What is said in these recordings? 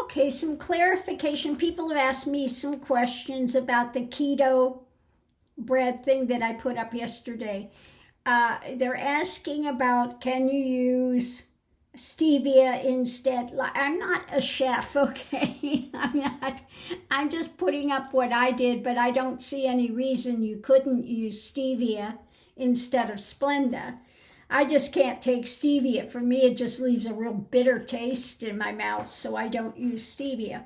Okay, some clarification. People have asked me some questions about the keto bread thing that I put up yesterday. They're asking about, can you use stevia instead? I'm not a chef, okay? I'm not. I'm just putting up what I did, but I don't see any reason you couldn't use stevia instead of Splenda. I just can't take stevia. For me, it just leaves a real bitter taste in my mouth, so I don't use stevia.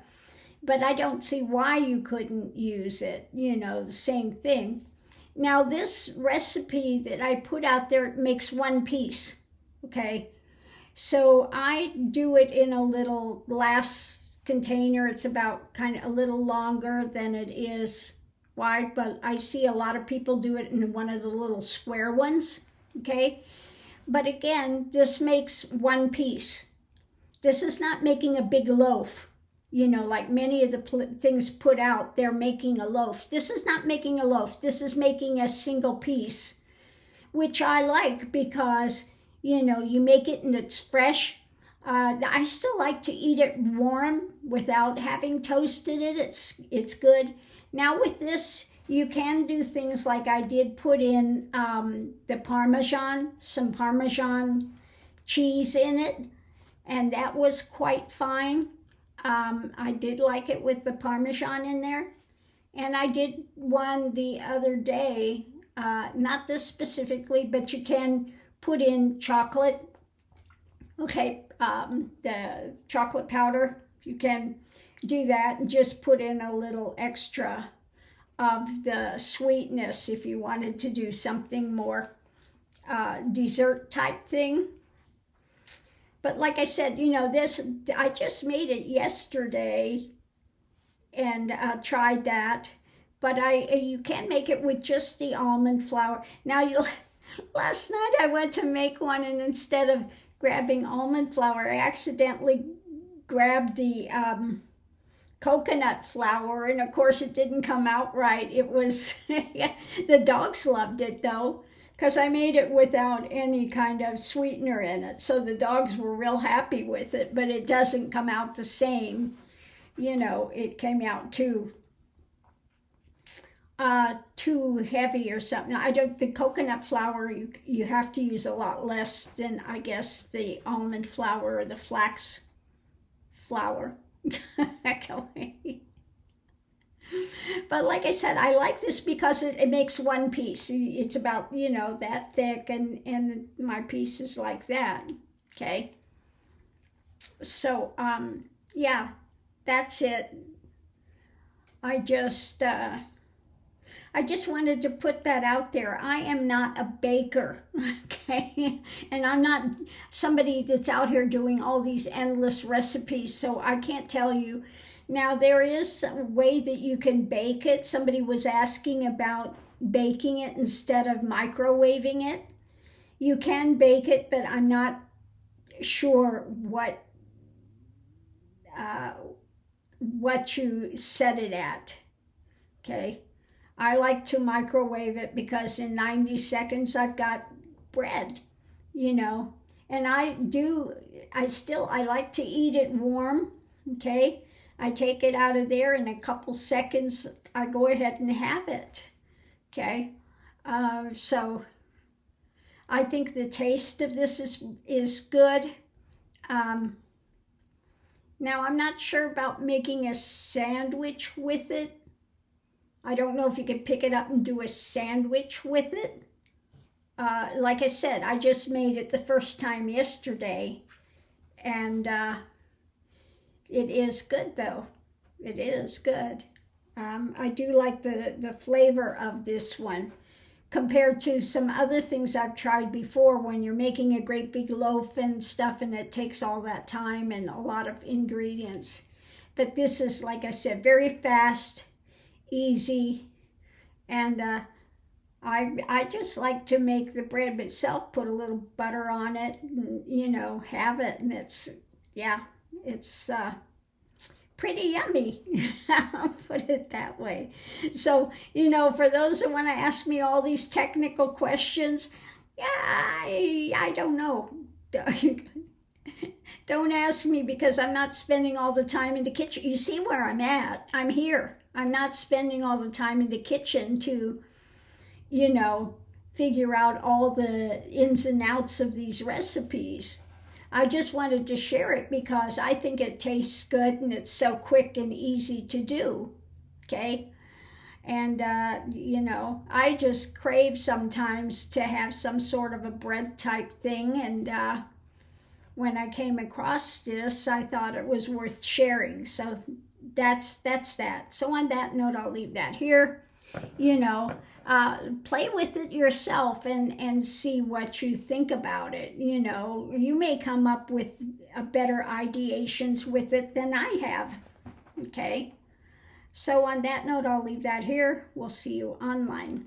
But I don't see why you couldn't use it, the same thing. Now, this recipe that I put out there makes one piece, okay? So I do it in a little glass container. It's about kind of a little longer than it is wide, but I see a lot of people do it in one of the little square ones, okay? But again, this makes one piece. This is not making a big loaf. Like many of the things put out, they're making a loaf. This is not making a loaf. This is making a single piece, which I like because, you make it and it's fresh. I still like to eat it warm without having toasted it. It's good. Now with this, you can do things like I did put in some Parmesan cheese in it, and that was quite fine. I did like it with the Parmesan in there. And I did one the other day, not this specifically, but you can put in chocolate. Okay, the chocolate powder, you can do that and just put in a little extra of the sweetness if you wanted to do something more dessert type thing. But like I said, this, I just made it yesterday and tried that. But you can make it with just the almond flour. Now, last night I went to make one, and instead of grabbing almond flour, I accidentally grabbed the coconut flour, and of course it didn't come out right. It was, the dogs loved it though, because I made it without any kind of sweetener in it. So the dogs were real happy with it, but it doesn't come out the same. It came out too heavy or something. The coconut flour, you have to use a lot less than, I guess, the almond flour or the flax flour. But like I said, I like this because it makes one piece. It's about, that thick, and my piece is like that, okay? So, yeah, that's it. I just wanted to put that out there. I am not a baker, okay? And I'm not somebody that's out here doing all these endless recipes, so I can't tell you. Now, there is a way that you can bake it. Somebody was asking about baking it instead of microwaving it. You can bake it, but I'm not sure what you set it at, okay? I like to microwave it because in 90 seconds I've got bread, and I like to eat it warm, okay? I take it out of there in a couple seconds, I go ahead and have it, okay? So I think the taste of this is good. Now, I'm not sure about making a sandwich with it. I don't know if you could pick it up and do a sandwich with it. Like I said, I just made it the first time yesterday, and it is good though. It is good. I do like the flavor of this one compared to some other things I've tried before when you're making a great big loaf and stuff, and it takes all that time and a lot of ingredients. But this is, like I said, very fast, easy, and I just like to make the bread itself, put a little butter on it, and, have it, and it's pretty yummy. I'll put it that way. So, for those who want to ask me all these technical questions, yeah, I don't know. Don't ask me because I'm not spending all the time in the kitchen. You see where I'm at. I'm here. I'm not spending all the time in the kitchen to, figure out all the ins and outs of these recipes. I just wanted to share it because I think it tastes good and it's so quick and easy to do. Okay? And, I just crave sometimes to have some sort of a bread type thing. And when I came across this, I thought it was worth sharing. So that's that. So on that note, I'll leave that here. Play with it yourself and see what you think about it. You may come up with better ideations with it than I have. Okay? So on that note, I'll leave that here. We'll see you online.